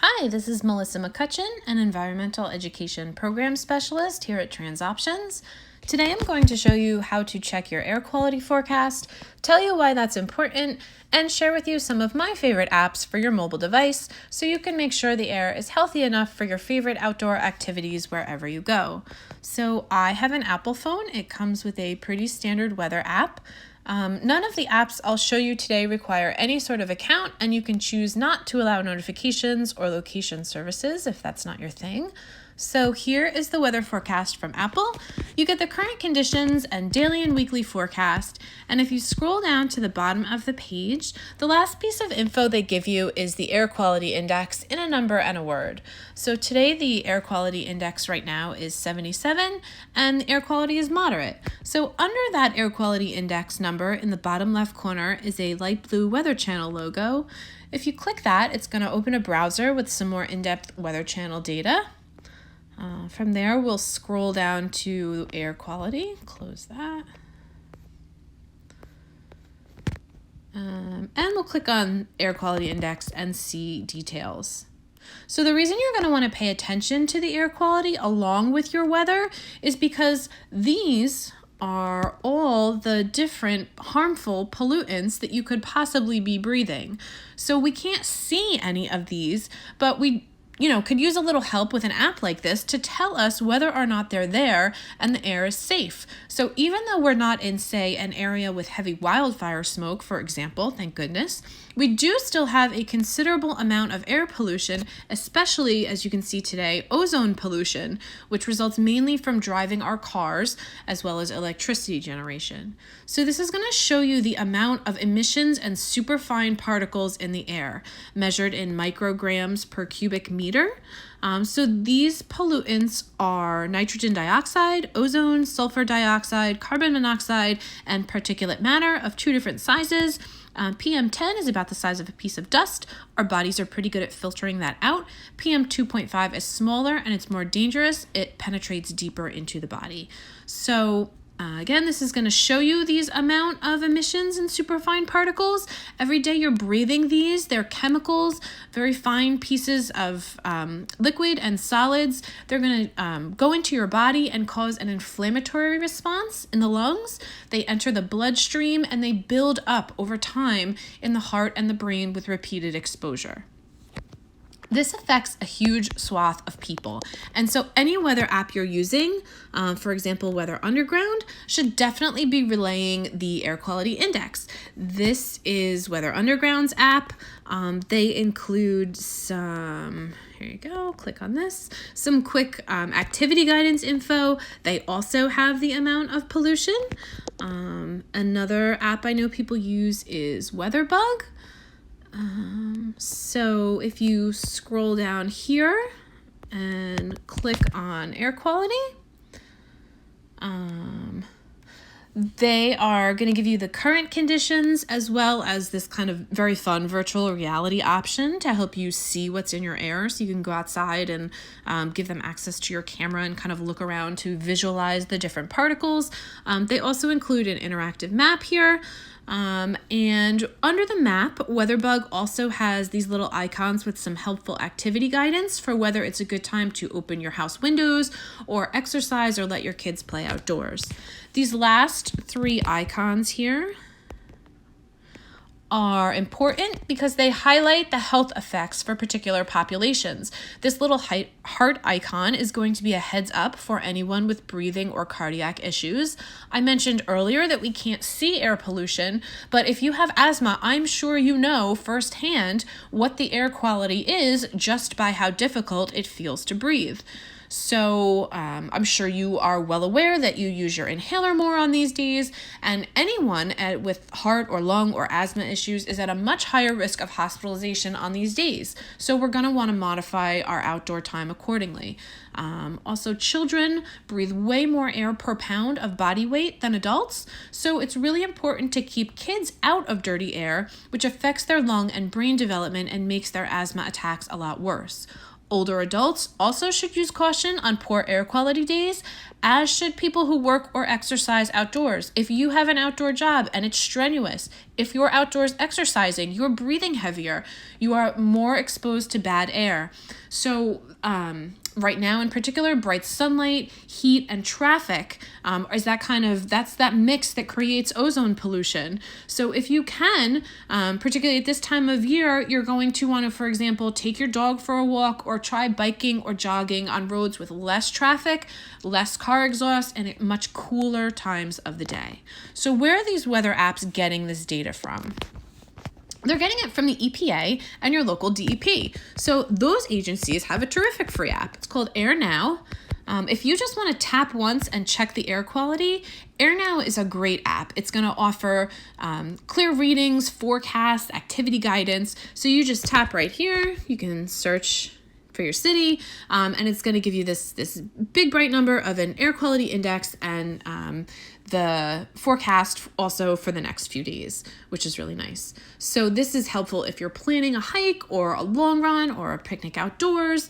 Hi, this is Melissa McCutcheon, an Environmental Education Program Specialist here at TransOptions. Today I'm going to show you how to check your air quality forecast, tell you why that's important, and share with you some of my favorite apps for your mobile device so you can make sure the air is healthy enough for your favorite outdoor activities wherever you go. So I have an Apple phone. It comes with a pretty standard weather app. None of the apps I'll show you today require any sort of account, and you can choose not to allow notifications or location services if that's not your thing. So here is the weather forecast from Apple. You get the current conditions and daily and weekly forecast, and if you scroll down to the bottom of the page, the last piece of info they give you is the air quality index in a number and a word. So today the air quality index right now is 77, and the air quality is moderate. So under that air quality index number in the bottom left corner is a light blue Weather Channel logo. If you click that, it's going to open a browser with some more in-depth Weather Channel data. From there, we'll scroll down to air quality, close that, and we'll click on air quality index and see details. So the reason you're going to want to pay attention to the air quality along with your weather is because these are all the different harmful pollutants that you could possibly be breathing. So we can't see any of these, but we could use a little help with an app like this to tell us whether or not they're there and the air is safe. So even though we're not in, say, an area with heavy wildfire smoke, for example, thank goodness, we do still have a considerable amount of air pollution, especially, as you can see today, ozone pollution, which results mainly from driving our cars as well as electricity generation. So this is going to show you the amount of emissions and superfine particles in the air, measured in micrograms per cubic meter. So these pollutants are nitrogen dioxide, ozone, sulfur dioxide, carbon monoxide, and particulate matter of two different sizes. PM10 is about the size of a piece of dust. Our bodies are pretty good at filtering that out. PM 2.5 is smaller and it's more dangerous. It penetrates deeper into the body. So again, this is going to show you these amount of emissions and superfine particles. Every day you're breathing these. They're chemicals, very fine pieces of liquid and solids. They're going to go into your body and cause an inflammatory response in the lungs. They enter the bloodstream and they build up over time in the heart and the brain with repeated exposure. This affects a huge swath of people. And so any weather app you're using, for example, Weather Underground, should definitely be relaying the air quality index. This is Weather Underground's app. They include some, here you go, click on this, some quick activity guidance info. They also have the amount of pollution. Another app I know people use is Weatherbug. So if you scroll down here and click on air quality, they are going to give you the current conditions as well as this kind of very fun virtual reality option to help you see what's in your air. So you can go outside and give them access to your camera and kind of look around to visualize the different particles. They also include an interactive map here. And under the map, Weatherbug also has these little icons with some helpful activity guidance for whether it's a good time to open your house windows or exercise or let your kids play outdoors. These last three icons here are important because they highlight the health effects for particular populations. This little heart icon is going to be a heads up for anyone with breathing or cardiac issues. I mentioned earlier that we can't see air pollution, but if you have asthma, I'm sure you know firsthand what the air quality is just by how difficult it feels to breathe. So I'm sure you are well aware that you use your inhaler more on these days, and anyone with heart or lung or asthma issues is at a much higher risk of hospitalization on these days. So we're going to want to modify our outdoor time accordingly. Also, children breathe way more air per pound of body weight than adults, so it's really important to keep kids out of dirty air, which affects their lung and brain development and makes their asthma attacks a lot worse. Older adults also should use caution on poor air quality days, as should people who work or exercise outdoors. If you have an outdoor job and it's strenuous, if you're outdoors exercising, you're breathing heavier, you are more exposed to bad air. So right now in particular, bright sunlight, heat, and traffic is that's that mix that creates ozone pollution. So if you can, particularly at this time of year, you're going to want to, for example, take your dog for a walk or try biking or jogging on roads with less traffic, less car exhaust, and at much cooler times of the day. So where are these weather apps getting this data from? They're getting it from the EPA and your local DEP. So those agencies have a terrific free app. It's called AirNow. If you just want to tap once and check the air quality, AirNow is a great app. It's going to offer clear readings, forecasts, activity guidance. So you just tap right here. You can search for your city, and it's going to give you this big bright number of an air quality index and the forecast also for the next few days, which is really nice. So this is helpful if you're planning a hike or a long run or a picnic outdoors.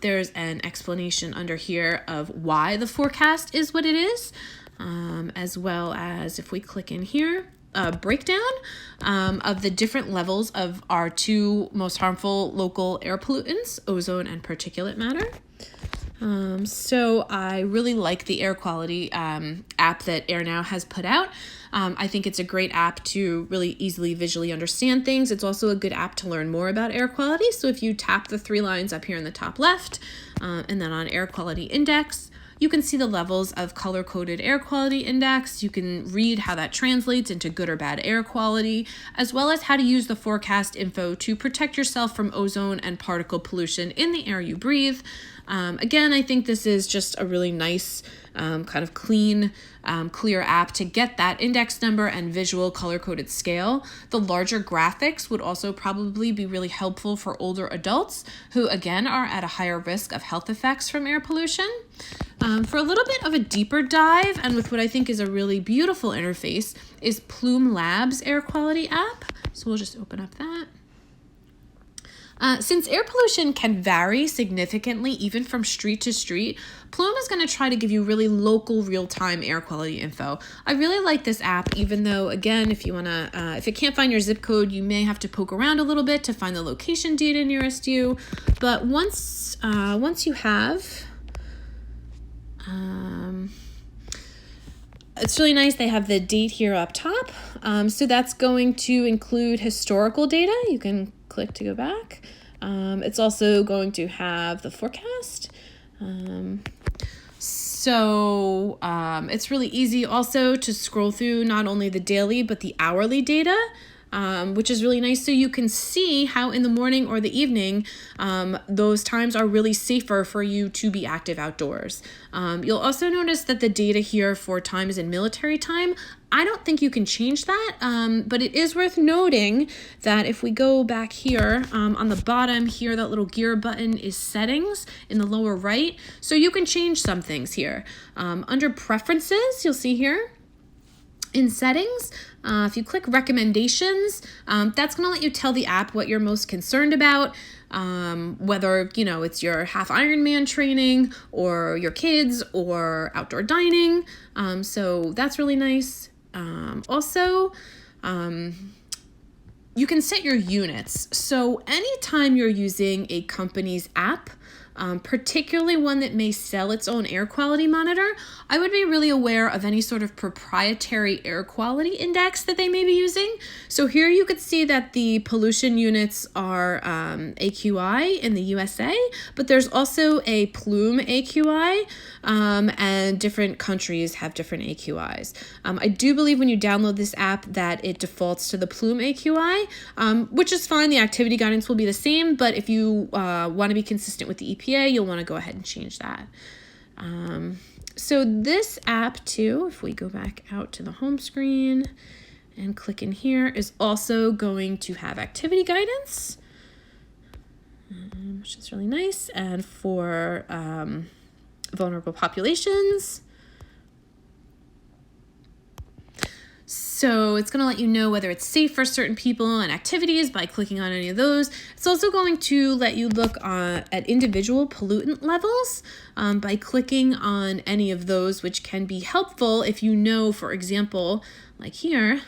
There's an explanation under here of why the forecast is what it is, as well as if we click in here, a breakdown of the different levels of our two most harmful local air pollutants, ozone and particulate matter. So I really like the air quality app that AirNow has put out. I think it's a great app to really easily visually understand things. It's also a good app to learn more about air quality. So if you tap the three lines up here in the top left, and then on air quality index, you can see the levels of color-coded air quality index. You can read how that translates into good or bad air quality, as well as how to use the forecast info to protect yourself from ozone and particle pollution in the air you breathe. Again, I think this is just a really nice kind of clean, clear app to get that index number and visual color-coded scale. The larger graphics would also probably be really helpful for older adults who, again, are at a higher risk of health effects from air pollution. For a little bit of a deeper dive, and with what I think is a really beautiful interface, is Plume Labs air quality app. So we'll just open up that. Since air pollution can vary significantly even from street to street, Plume is going to try to give you really local real-time air quality info. I really like this app, even though, again, if it can't find your zip code, you may have to poke around a little bit to find the location data nearest you. But once you have, it's really nice. They have the date here up top. So that's going to include historical data. You can click to go back. It's also going to have the forecast. It's really easy also to scroll through not only the daily but the hourly data, which is really nice. So you can see how in the morning or the evening, those times are really safer for you to be active outdoors. You'll also notice that the data here for time is in military time. I don't think you can change that, but it is worth noting that if we go back here on the bottom here, that little gear button is settings in the lower right. So you can change some things here. Under preferences, you'll see here, in settings, if you click recommendations, that's going to let you tell the app what you're most concerned about, whether, it's your half Ironman training or your kids or outdoor dining. So that's really nice. Also, you can set your units. So anytime you're using a company's app, particularly one that may sell its own air quality monitor, I would be really aware of any sort of proprietary air quality index that they may be using. So here you could see that the pollution units are AQI in the USA, but there's also a Plume AQI, and different countries have different AQIs. I do believe when you download this app that it defaults to the Plume AQI, which is fine. The activity guidance will be the same, but if you want to be consistent with the EPA, you'll want to go ahead and change that. So this app too, if we go back out to the home screen and click in here, is also going to have activity guidance, which is really nice, and for vulnerable populations. So it's going to let you know whether it's safe for certain people and activities by clicking on any of those. It's also going to let you look at individual pollutant levels by clicking on any of those, which can be helpful if you know, for example, like here,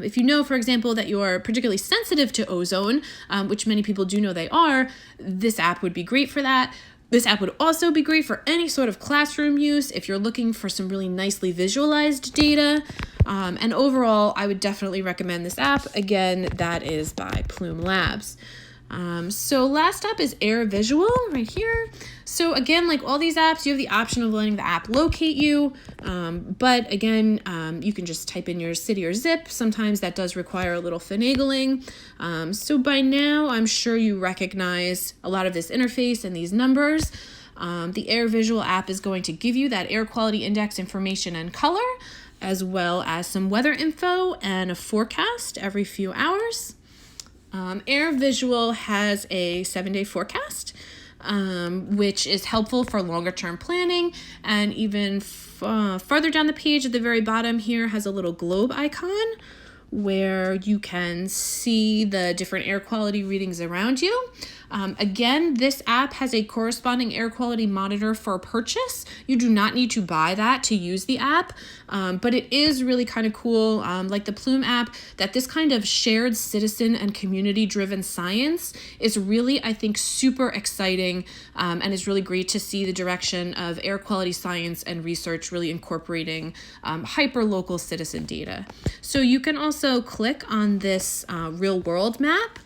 if you know, for example, that you are particularly sensitive to ozone, which many people do know they are, this app would be great for that. This app would also be great for any sort of classroom use if you're looking for some really nicely visualized data. And overall, I would definitely recommend this app. Again, that is by Plume Labs. So last up is AirVisual right here. So again, like all these apps, you have the option of letting the app locate you. But again, you can just type in your city or zip. Sometimes that does require a little finagling. So by now, I'm sure you recognize a lot of this interface and these numbers. The AirVisual app is going to give you that air quality index information and color, as well as some weather info and a forecast every few hours. AirVisual has a 7-day forecast, which is helpful for longer term planning, and even farther down the page at the very bottom here has a little globe icon where you can see the different air quality readings around you. Again, this app has a corresponding air quality monitor for purchase. You do not need to buy that to use the app, but it is really kind of cool, like the Plume app, that this kind of shared citizen and community-driven science is really, I think, super exciting, and is really great to see the direction of air quality science and research really incorporating hyper-local citizen data. So you can also click on this real-world map.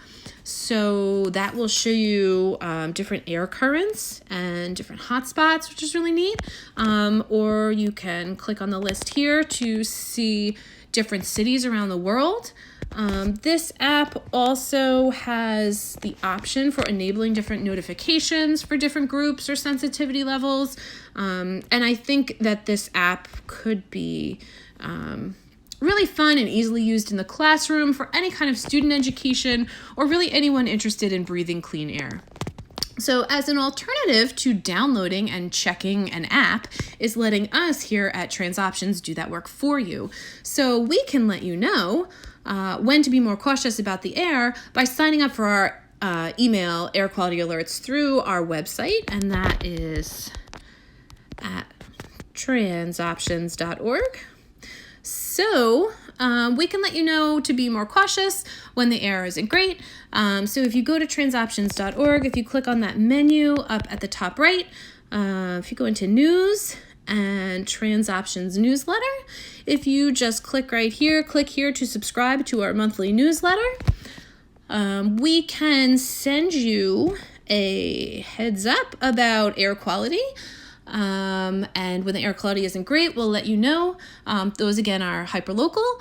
So that will show you different air currents and different hotspots, which is really neat. Or you can click on the list here to see different cities around the world. This app also has the option for enabling different notifications for different groups or sensitivity levels. And I think that this app could be really fun and easily used in the classroom for any kind of student education or really anyone interested in breathing clean air. So as an alternative to downloading and checking an app is letting us here at TransOptions do that work for you. So we can let you know when to be more cautious about the air by signing up for our email air quality alerts through our website, and that is at transoptions.org. So we can let you know to be more cautious when the air isn't great. So if you go to transoptions.org, if you click on that menu up at the top right, if you go into news and TransOptions newsletter, if you just click right here, click here to subscribe to our monthly newsletter, we can send you a heads up about air quality. And when the air quality isn't great, we'll let you know. Those again are hyperlocal.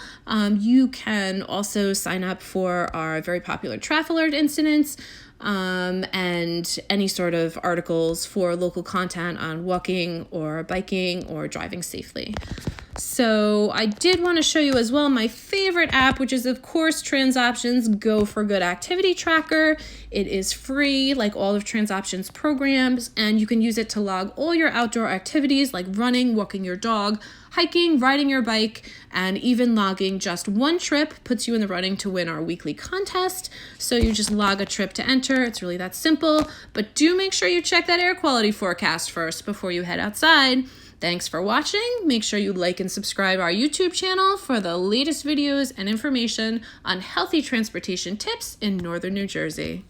You can also sign up for our very popular traffic alert incidents, and any sort of articles for local content on walking or biking or driving safely. So I did want to show you as well my favorite app, which is of course TransOptions Go for Good Activity Tracker. It is free, like all of TransOptions programs, and you can use it to log all your outdoor activities like running, walking your dog, hiking, riding your bike, and even logging just one trip puts you in the running to win our weekly contest. So you just log a trip to enter. It's really that simple, but do make sure you check that air quality forecast first before you head outside. Thanks for watching. Make sure you like and subscribe our YouTube channel for the latest videos and information on healthy transportation tips in Northern New Jersey.